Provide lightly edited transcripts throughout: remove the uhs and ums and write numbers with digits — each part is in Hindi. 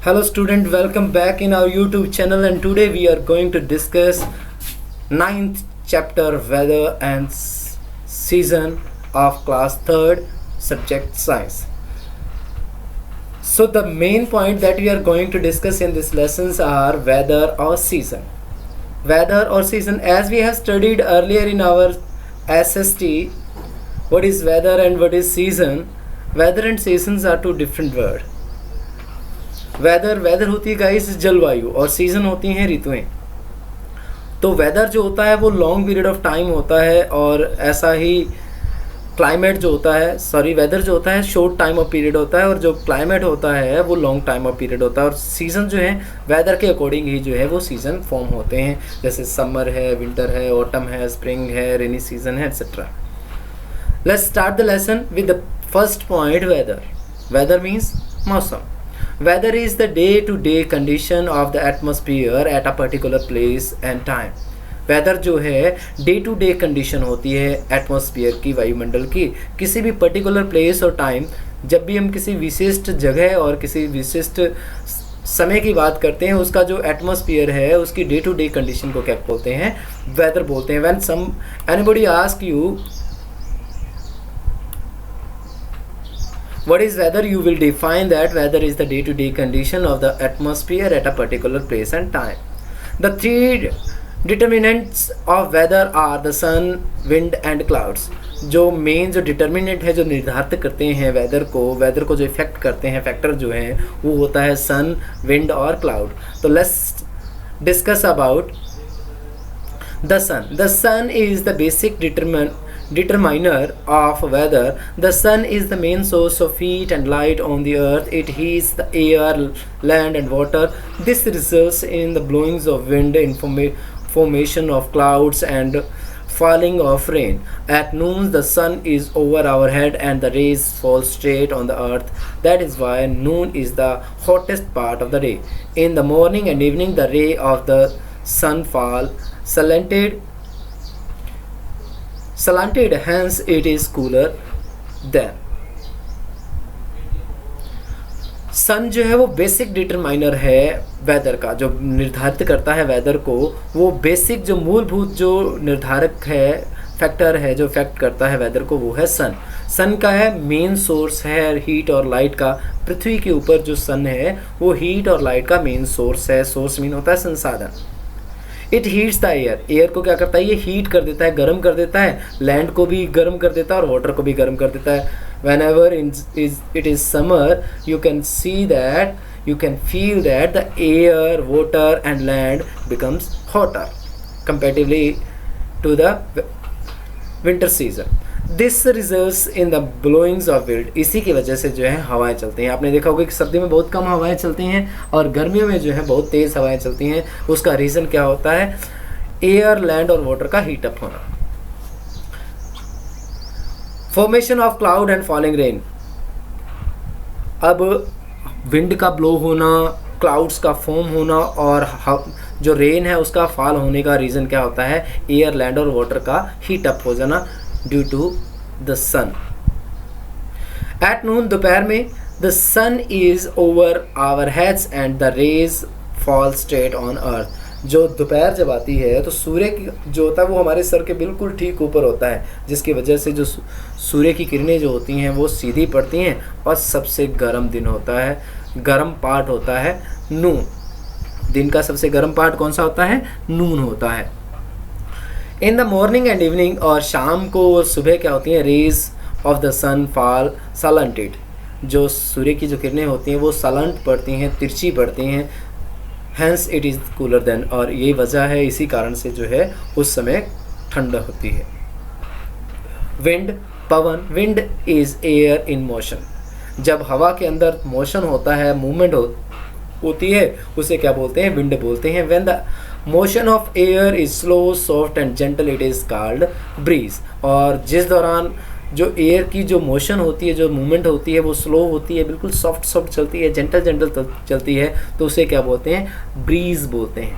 Hello student, welcome back in our YouTube channel, and today we are going to discuss ninth chapter weather and season of class 3rd subject science. So the main point that we are going to discuss in these lessons are weather or season. Weather or season, as we have studied earlier in our SST, what is weather and what is season. Weather and seasons are two different words. Weather होती है गाइस जलवायु और सीज़न होती हैं ऋतुएं. तो वेदर जो होता है वो लॉन्ग पीरियड ऑफ टाइम होता है, और ऐसा ही क्लाइमेट जो होता है वेदर जो होता है शॉर्ट टाइम ऑफ पीरियड होता है, और जो क्लाइमेट होता है वो लॉन्ग टाइम ऑफ पीरियड होता है. और सीज़न जो है वेदर के अकॉर्डिंग ही जो है वो सीज़न फॉर्म होते हैं, जैसे समर है, विंटर है, ऑटम है, स्प्रिंग है, रेनी सीजन है, etcetera. Let's start the lesson with the first point. Weather means मौसम. Weather is the day-to-day condition of the atmosphere at a particular place and time. Weather जो है डे टू डे कंडीशन होती है एटमॉस्फेयर की, वायुमंडल की, किसी भी पर्टिकुलर प्लेस और टाइम. जब भी हम किसी विशिष्ट जगह और किसी विशिष्ट समय की बात करते हैं, उसका जो एटमॉस्फेयर है उसकी डे टू डे कंडीशन को क्या बोलते हैं? वेदर बोलते हैं. When anybody ask you what is weather, you will define that weather is the day-to-day condition of the atmosphere at a particular place and time. The three determinants of weather are the sun, wind and clouds. जो मेन जो डिटर्मिनेंट है, जो निर्धारित करते हैं वेदर को जो इफेक्ट करते हैं फैक्टर जो है वो होता है सन, विंड और क्लाउड. तो let's discuss about the sun is the basic determiner of weather. The sun is the main source of heat and light on the earth. It heats the air, land and water. This results in the blowings of wind, formation of clouds and falling of rain. At noon the sun is over our head and the rays fall straight on the earth. That is why noon is the hottest part of the day. In the morning and evening the ray of the sun fall slanted, hence it is cooler than. सन जो है वो बेसिक डिटरमाइनर है वेदर का, जो निर्धारित करता है वेदर को. वो बेसिक जो मूलभूत जो निर्धारक है, फैक्टर है जो इफेक्ट करता है वेदर को, वो है सन. सन का है मेन सोर्स है हीट और लाइट का. पृथ्वी के ऊपर जो सन है वो हीट और लाइट का मेन सोर्स है. सोर्स मीन होता है संसाधन. इट हीट्स द एयर को क्या करता है? ये हीट कर देता है, गर्म कर देता है. लैंड को भी गर्म कर देता है और वाटर को भी गर्म कर देता है. whenever it is summer, you can feel that the air, water and land becomes hotter comparatively to the winter season. This results in the blowings of wind. इसी की वजह से जो है हवाएं चलती हैं. आपने देखा होगा कि सर्दी में बहुत कम हवाएं चलती हैं और गर्मियों में जो है बहुत तेज़ हवाएं चलती हैं. उसका रीज़न क्या होता है? एयर, लैंड और वाटर का हीट अप होना. Formation of cloud and falling rain. अब विंड का ब्लो होना, क्लाउड्स का फॉर्म होना और जो रेन है उसका फॉल होने का रीज़न क्या होता है? एयर, लैंड और वाटर का हीट अप हो जाना due to the sun. At noon, दोपहर में, the sun is over our heads and the rays fall straight on earth. जो दोपहर जब आती है तो सूर्य की जो होता है वो हमारे सर के बिल्कुल ठीक ऊपर होता है, जिसकी वजह से जो सूर्य की किरणें जो होती हैं वो सीधी पड़ती हैं. और सबसे गर्म दिन होता है, गर्म पार्ट होता है नून. दिन का सबसे गर्म पार्ट कौन सा होता है? नून होता है. In the morning and evening, और शाम को और सुबह क्या होती हैं? Rays of the sun fall slanted. जो सूर्य की जो किरणें होती हैं वो सलंट पड़ती हैं, तिरछी पड़ती हैं. Hence it is cooler then. और ये वजह है, इसी कारण से जो है उस समय ठंड होती है. Wind, Pawan. Wind is air in motion. जब हवा के अंदर मोशन होता है, मूवमेंट होती है, उसे क्या बोलते हैं? विंड बोलते हैं. When the motion of air is slow, soft and gentle, it is called breeze. और जिस दौरान जो एयर की जो मोशन होती है, जो मूवमेंट होती है, वो स्लो होती है, बिल्कुल सॉफ्ट चलती है, जेंटल चलती है, तो उसे क्या बोलते हैं? ब्रीज बोलते हैं.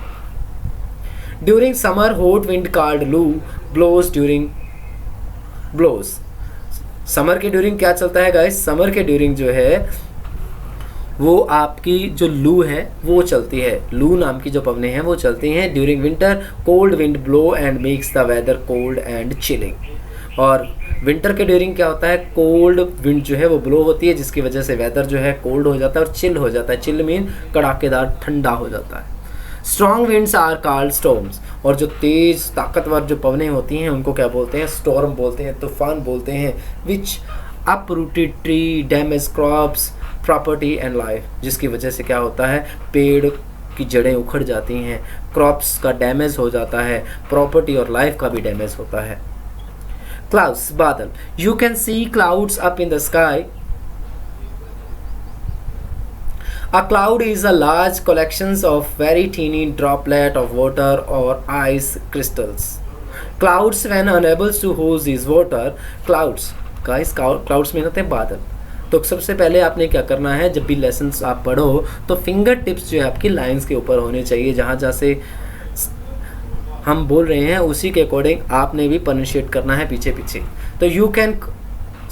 During summer, hot wind called लू ब्लोज. समर के ड्यूरिंग क्या चलता है गाइस? समर के ड्यूरिंग जो है वो आपकी जो लू है वो चलती है, लू नाम की जो पवनें हैं वो चलती हैं। During winter cold wind blow and makes the weather cold and chilling. और विंटर के ड्यूरिंग क्या होता है, कोल्ड विंड जो है वो ब्लो होती है, जिसकी वजह से वेदर जो है कोल्ड हो जाता है और चिल हो जाता है। चिल मीन कड़ाकेदार ठंडा हो जाता है। Strong winds are called storms, और जो तेज ताकतवर जो पवनें होती हैं उनको क्या बोलते हैं, स्टॉर्म बोलते हैं, तूफान बोलते हैं। Which uprooted tree damage crops property and life, जिसकी वजह से क्या होता है, पेड़ की जड़ें उखड़ जाती हैं, क्रॉप्स का डैमेज हो जाता है, प्रॉपर्टी और लाइफ का भी डैमेज होता है। क्लाउड्स, बादल। You can see clouds up in the sky. A cloud is a large collection of very teeny droplet of water or ice crystals. Clouds, when unable to hold these water, clouds में होते हैं बादल। तो सबसे पहले आपने क्या करना है, जब भी लेसन्स आप पढ़ो तो फिंगर टिप्स जो है आपकी लाइंस के ऊपर होने चाहिए, जहाँ जहाँ से हम बोल रहे हैं उसी के अकॉर्डिंग आपने भी प्रोनाउंशिएट करना है पीछे पीछे। तो you can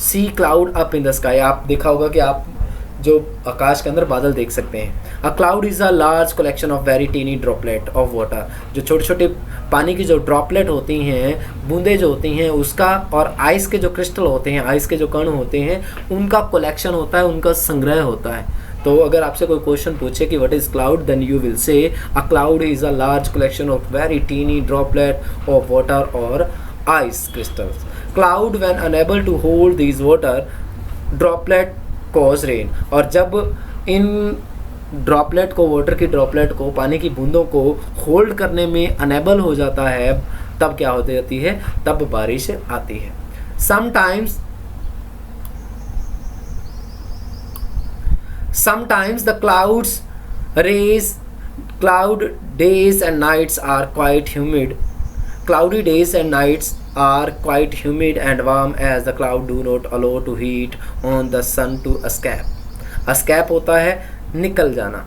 see cloud up in the sky, आप देखा होगा कि आप जो आकाश के अंदर बादल देख सकते हैं। A cloud is a large collection of very tiny droplet of water, जो छोटे छोटे पानी की जो ड्रॉपलेट होती हैं, बूंदें जो होती हैं उसका, और आइस के जो क्रिस्टल होते हैं, आइस के जो कण होते हैं, उनका कलेक्शन होता है, उनका संग्रह होता है। तो अगर आपसे कोई क्वेश्चन पूछे कि what is cloud, then you will say a cloud is a large collection of very tiny droplet of water और ice crystals. Cloud when unable to hold these water droplet cause rain, और जब इन ड्रॉपलेट को, वाटर की ड्रॉपलेट को, पानी की बूंदों को होल्ड करने में अनेबल हो जाता है, तब क्या हो जाती है, तब बारिश आती है। Sometimes the cloud days and nights are quite humid. Cloudy days and nights are quite humid and warm as the cloud do not allow to heat on the sun to escape. Escape होता है निकल जाना।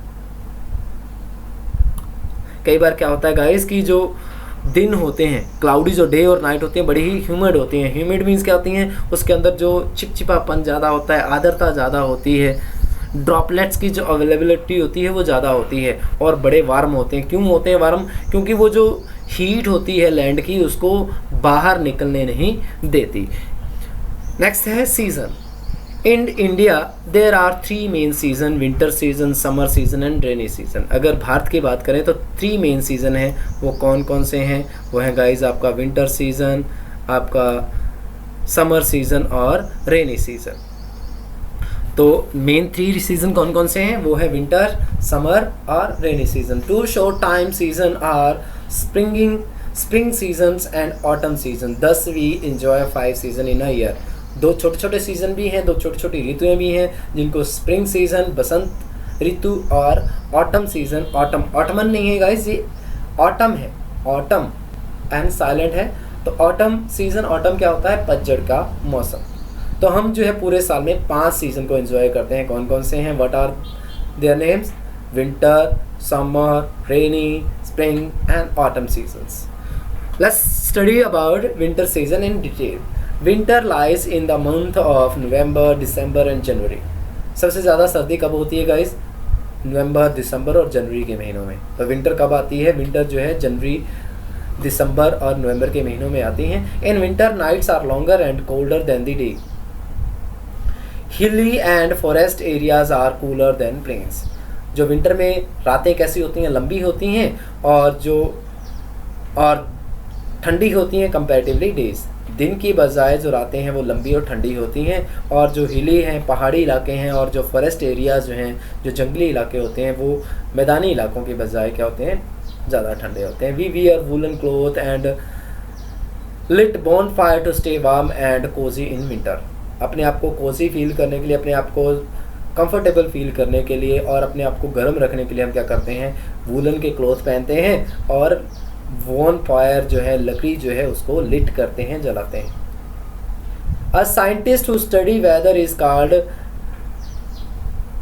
कई बार क्या होता है गाइस कि जो दिन होते हैं, क्लाउडी जो डे और नाइट होते हैं, बड़ी ही ह्यूमिड होती हैं। ह्यूमिड मीन्स क्या होती हैं, उसके अंदर जो चिपचिपापन ज़्यादा होता है, आर्द्रता ज़्यादा होती है, ड्रॉपलेट्स की जो अवेलेबिलिटी होती है वो ज़्यादा होती है, और बड़े वार्म होते हैं। क्यों होते हैं वार्म, क्योंकि वो जो हीट होती है लैंड की उसको बाहर निकलने नहीं देती। नेक्स्ट है season. In India there are 3 main season, winter season, summer season and rainy season. अगर भारत की बात करें तो 3 मेन सीज़न हैं। वो कौन कौन से हैं, वो हैं गाइज आपका विंटर सीज़न, आपका समर सीज़न और रेनी सीज़न। तो मेन 3 सीज़न कौन कौन से हैं, वो है विंटर, समर और rainy season. 2 short time season are spring seasons and autumn season. Thus we enjoy 5 season in a year. 2 छोटे छोटे सीजन भी हैं, 2 छोटी छोटी ऋतुएं भी हैं, जिनको स्प्रिंग सीजन बसंत ऋतु और ऑटम सीजन, ऑटमन नहीं है गाइस, ये ऑटम है, ऑटम एंड साइलेंट है। तो ऑटम सीजन, ऑटम क्या होता है, पतझड़ का मौसम। तो हम जो है पूरे साल में 5 सीजन को एंजॉय करते हैं। कौन कौन से हैं, what are their names, winter, summer, rainy, spring and autumn seasons. Let's study about winter season in detail. Winter lies in the month of November, December and January. सबसे ज़्यादा सर्दी कब होती है गाइस, नवंबर, दिसंबर और जनवरी के महीनों में। तो विंटर कब आती है, विंटर जो है जनवरी, दिसंबर और नवंबर के महीनों में आती हैं। In winter nights are longer and colder than the day. Hilly and forest areas are cooler than plains. जो विंटर में रातें कैसी होती हैं, लंबी होती हैं, और ठंडी होती हैं कंपैरेटिवली डेज। दिन की बजाय जो रातें हैं वो लंबी और ठंडी होती हैं, और जो हिली हैं, पहाड़ी इलाके हैं, और जो फॉरेस्ट एरियाज जो हैं, जो जंगली इलाके होते हैं, वो मैदानी इलाकों के बजाय क्या होते हैं, ज़्यादा ठंडे होते हैं। We wear woollen cloth and lit bonfire to stay warm and cosy in winter. अपने आप को कोजी फील करने के लिए, अपने आप को कंफर्टेबल फील करने के लिए और अपने आप को गर्म रखने के लिए हम क्या करते हैं, वूलन के क्लोथ पहनते हैं और वॉन फायर जो है, लकड़ी जो है उसको लिट करते हैं, जलाते हैं। A scientist who study weather is called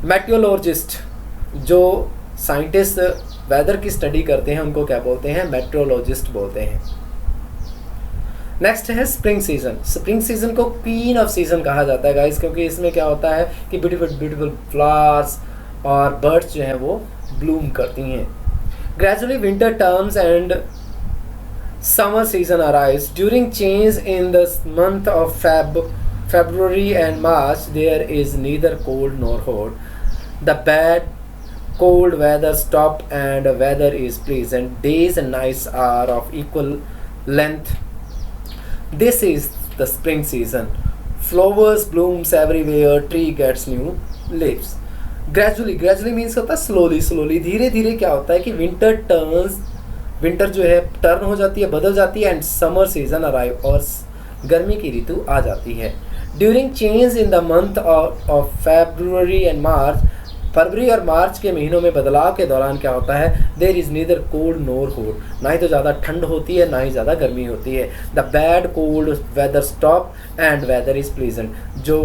meteorologist. जो साइंटिस्ट वेदर की स्टडी करते हैं उनको क्या बोलते हैं, मेट्रोलॉजिस्ट बोलते हैं। नेक्स्ट है स्प्रिंग सीजन। स्प्रिंग सीजन को क्वीन ऑफ सीजन कहा जाता है गाइस, क्योंकि इसमें क्या होता है कि ब्यूटीफुल ब्यूटीफुल फ्लावर्स और बर्ड्स जो हैं वो ब्लूम करती हैं। Gradually winter terms and summer season arrives. During change in the month of February and March, there is neither cold nor hot. The bad cold weather stop and weather is pleasant. Days and nights are of equal length. This is the spring season. Flowers blooms everywhere. Tree gets new leaves. Gradually means होता है slowly, धीरे धीरे क्या होता है कि विंटर जो है टर्न हो जाती है, बदल जाती है, एंड समर सीजन अराइव, और गर्मी की ऋतु आ जाती है। During change in the month of February and March, फरवरी और मार्च के महीनों में बदलाव के दौरान क्या होता है, there is neither cold nor hot, ना ही तो ज़्यादा ठंड होती है ना ही ज़्यादा गर्मी होती है। The bad cold weather stop and weather is pleasant, जो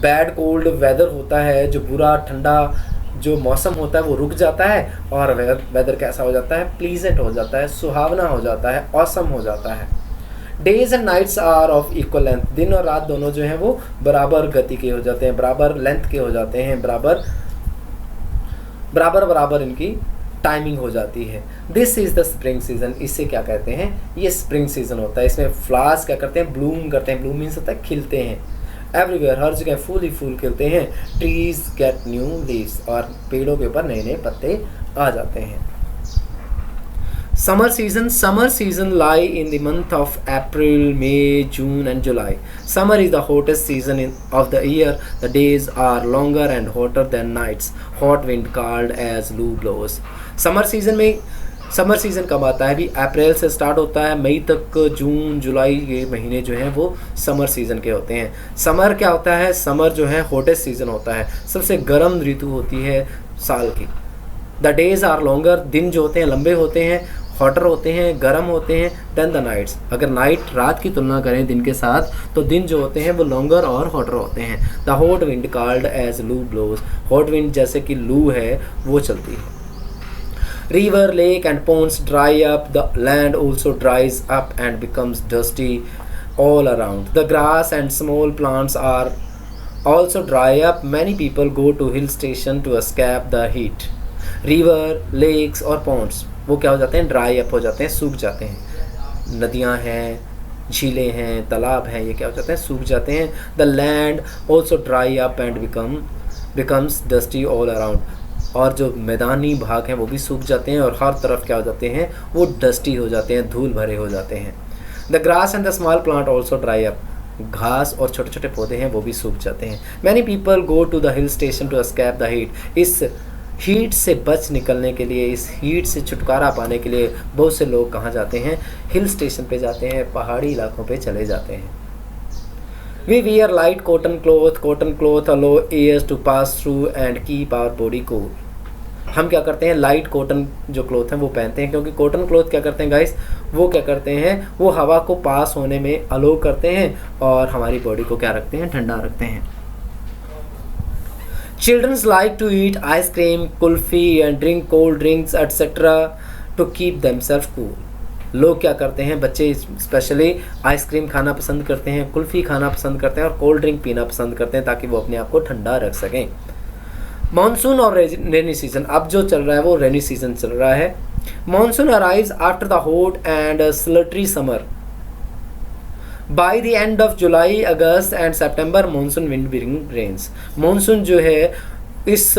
बैड कोल्ड वेदर होता है, जो बुरा ठंडा जो मौसम होता है वो रुक जाता है, और वेदर कैसा हो जाता है, प्लीजेंट हो जाता है, सुहावना हो जाता है, ऑसम हो जाता है। Days and nights are of equal length, दिन और रात दोनों जो हैं वो बराबर गति के हो जाते हैं, बराबर लेंथ के हो जाते हैं, बराबर इनकी टाइमिंग हो जाती है। This is the spring season, इसे क्या कहते हैं, ये स्प्रिंग सीजन होता है। इसमें फ्लावर्स क्या करते हैं, ब्लूम करते हैं। ब्लूम मीन्स होता है खिलते हैं। एवरीवेयर, हर जगह फूल ही फूल खिलते हैं। ट्रीज गेट न्यू लीव्स, और पेड़ों के ऊपर नए नए पत्ते आ जाते हैं। Summer season lie in the month of April, May, June and July. Summer is the hottest season of the year. The days are longer and hotter than nights. Hot wind called as loo blows. Summer season कब आता है, भी अप्रैल से स्टार्ट होता है, मई तक, जून जुलाई के महीने जो हैं वो समर सीज़न के होते हैं। समर क्या होता है, समर जो है हॉटेस्ट सीज़न होता है, सबसे गर्म ऋतु होती है साल की। द डेज़ आर लॉन्गर, दिन जो होते हैं लंबे होते हैं, हॉटर होते हैं, गर्म होते हैं, देन द नाइट्स। अगर नाइट रात की तुलना करें दिन के साथ, तो दिन जो होते हैं वो लॉन्गर और हॉटर होते हैं। The hot wind called as loo blows. Hot wind जैसे कि लू है वो चलती है। River, lake and ponds dry up. The land also dries up and becomes dusty all around. The grass and small plants are also dry up. Many people go to hill station to escape the heat. River, lakes और ponds वो क्या हो जाते हैं, dry up हो जाते हैं, सूख जाते हैं। नदियाँ हैं, झीलें हैं, तालाब हैं, ये क्या हो जाते हैं, सूख जाते हैं। The land also dry up and becomes dusty all around. और जो मैदानी भाग हैं वो भी सूख जाते हैं, और हर तरफ क्या हो जाते हैं, वो डस्टी हो जाते हैं, धूल भरे हो जाते हैं। The grass and the small plant also dry up. घास और छोटे छोटे पौधे हैं वो भी सूख जाते हैं। Many people go to the hill station to escape the heat. इस हीट से बच निकलने के लिए, इस हीट से छुटकारा पाने के लिए बहुत से लोग कहाँ जाते हैं, हिल स्टेशन पे जाते हैं, पहाड़ी इलाकों पे चले जाते हैं। We wear light cotton cloth allow air to pass through and keep our body cool. हम क्या करते हैं, लाइट कॉटन जो क्लोथ हैं वो पहनते हैं, क्योंकि कॉटन क्लोथ क्या करते हैं गाइस, वो क्या करते हैं, वो हवा को पास होने में अलो करते हैं और हमारी बॉडी को क्या रखते हैं, ठंडा रखते हैं। Children like to eat ice cream, kulfi and drink cold drinks etc. to keep themselves cool. लोग क्या करते हैं, बच्चे स्पेशली आइसक्रीम खाना पसंद करते हैं, कुल्फ़ी खाना पसंद करते हैं और कोल्ड ड्रिंक पीना पसंद करते हैं ताकि वो अपने आप को ठंडा रख सकें। मानसून और रेनी सीजन, अब जो चल रहा है वो रेनी सीजन चल रहा है। Monsoon arrives after the hot and sultry summer. By the end of July, August and September monsoon wind bring rains. Monsoon जो है इस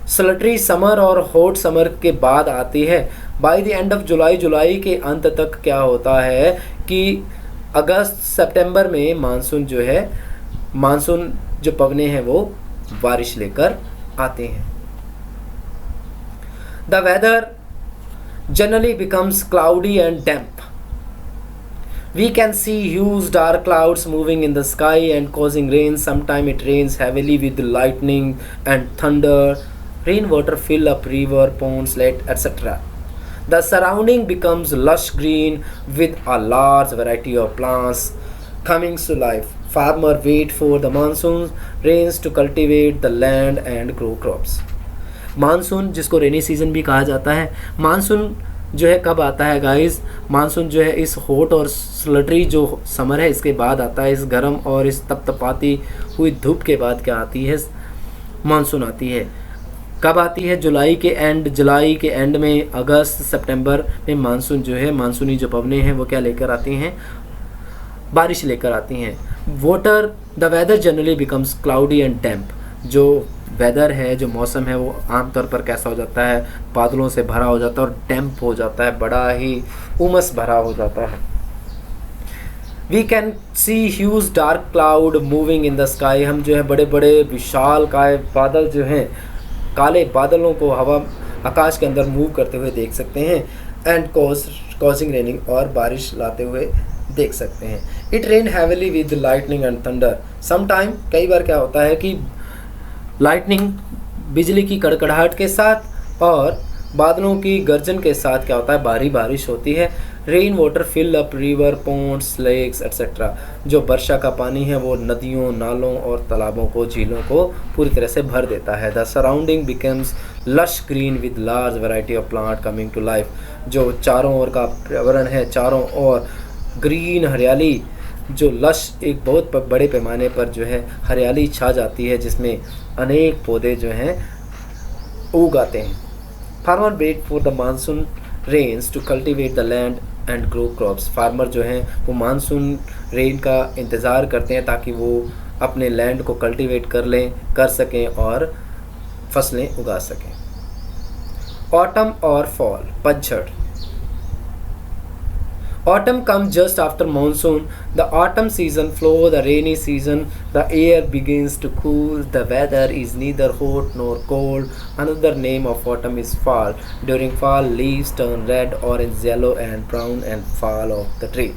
स्लटरी समर और हॉट समर के बाद आती है। By the end of July, जुलाई के अंत तक क्या होता है कि अगस्त सितंबर में मानसून जो है, मानसून जो पवने हैं वो बारिश लेकर आते हैं। The weather generally becomes cloudy and damp. We can see huge dark clouds moving in the sky and causing rain. Sometimes it rains heavily with lightning and thunder. Rainwater fill up river, ponds, lake, etc. The surrounding becomes lush green with a large variety of plants coming to life. Farmer wait for the monsoon rains to cultivate the land and grow crops. Monsoon जिसको रेनी सीजन भी कहा जाता है, मानसून जो है कब आता है गाइस, मानसून जो है इस हॉट और स्लटरी जो समर है इसके बाद आता है। इस गर्म और इस तपतपाती हुई धूप के बाद क्या आती है, मानसून आती है। कब आती है? जुलाई के एंड में, अगस्त सितंबर में मानसून जो है, मानसूनी जो पवनें हैं वो क्या लेकर आती हैं? बारिश लेकर आती हैं। The weather generally becomes cloudy and damp. जो वेदर है, जो मौसम है, वो आमतौर पर कैसा हो जाता है? बादलों से भरा हो जाता है और डैम्प हो जाता है, बड़ा ही उमस भरा हो जाता है। We can see huge dark cloud moving in the sky. हम जो है बड़े बड़े विशाल काय बादल जो हैं, काले बादलों को आकाश के अंदर मूव करते हुए देख सकते हैं। एंड कॉजिंग रेनिंग, और बारिश लाते हुए देख सकते हैं। It rain heavily with lightning and thunder. Sometime, कई बार क्या होता है कि लाइटनिंग, बिजली की कड़कड़ाहट के साथ और बादलों की गर्जन के साथ क्या होता है? भारी बारिश होती है। Rain water fill up river, ponds, lakes etcetera. जो वर्षा का पानी है वो नदियों, नालों और तालाबों को, झीलों को पूरी तरह से भर देता है। The surrounding becomes lush green with large variety of plant coming to life. जो चारों ओर का पर्यावरण है, चारों ओर ग्रीन हरियाली, जो लश, एक बहुत बड़े पैमाने पर जो है हरियाली छा जाती है, जिसमें अनेक पौधे जो हैं उग आते हैं। Farmer wait for the monsoon rains to cultivate the land and grow crops. Farmer जो हैं वो मानसून रेन का इंतज़ार करते हैं ताकि वो अपने लैंड को कल्टिवेट कर सकें और फसलें उगा सकें। ऑटम और फॉल, पतझड़। Autumn comes just after monsoon. The autumn season flows the rainy season. The air begins to cool. The weather is neither hot nor cold. Another name of autumn is fall. During fall, leaves turn red, orange, yellow, and brown and fall off the tree.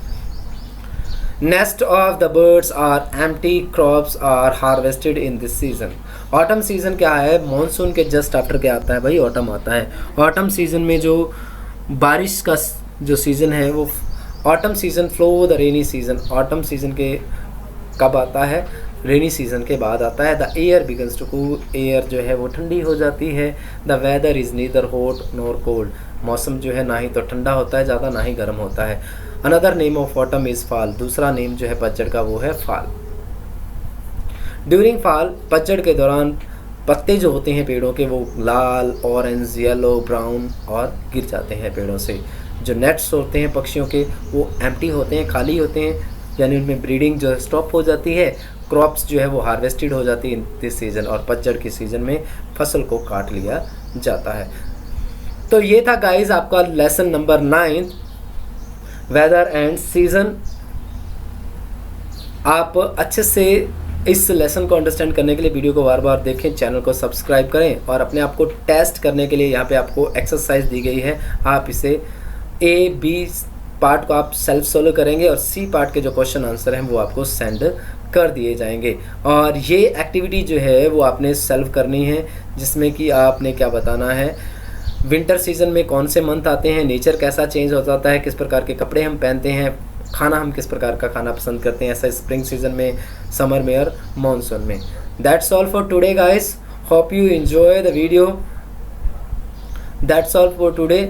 Nest of the birds are empty. Crops are harvested in this season. Autumn season क्या है? Monsoon के just after क्या आता है भाई? Autumn आता है। Autumn season में जो बारिश का जो सीज़न है वो autumn season flow the rainy season. Autumn season के कब आता है? रेनी सीज़न के बाद आता है। The air begins to cool. Air जो है वो ठंडी हो जाती है। The weather is neither hot nor cold. मौसम जो है ना ही तो ठंडा होता है ज़्यादा, ना ही गर्म होता है। Another name of autumn is fall. दूसरा नेम जो है पतझड़ का वो है फॉल। ड्यूरिंग फॉल, पतझड़ के दौरान पत्ते जो होते हैं पेड़ों के वो लाल, ऑरेंज, येलो, ब्राउन और गिर जाते हैं पेड़ों से। जो नेट्स होते हैं पक्षियों के वो एम्प्टी होते हैं, खाली होते हैं, यानी उनमें ब्रीडिंग जो है स्टॉप हो जाती है। क्रॉप्स जो है वो हार्वेस्टेड हो जाती है इन दिस सीज़न, और पतझड़ के सीज़न में फसल को काट लिया जाता है। तो ये था गाइस आपका lesson number 9, weather and season. आप अच्छे से इस लेसन को अंडरस्टैंड करने के लिए वीडियो को बार बार देखें, चैनल को सब्सक्राइब करें, और अपने आप को टेस्ट करने के लिए यहाँ पे आपको एक्सरसाइज दी गई है। आप इसे ए बी पार्ट को आप सेल्फ सोल्व करेंगे और सी पार्ट के जो क्वेश्चन आंसर हैं वो आपको सेंड कर दिए जाएंगे। और ये एक्टिविटी जो है वो आपने सेल्फ करनी है, जिसमें कि आपने क्या बताना है, विंटर सीजन में कौन से मंथ आते हैं, नेचर कैसा चेंज हो जाता है, किस प्रकार के कपड़े हम पहनते हैं, खाना हम किस प्रकार का खाना पसंद करते हैं, ऐसा स्प्रिंग सीजन में, समर में और मानसून में। That's all for today guys, hope you enjoy the video. That's all for today.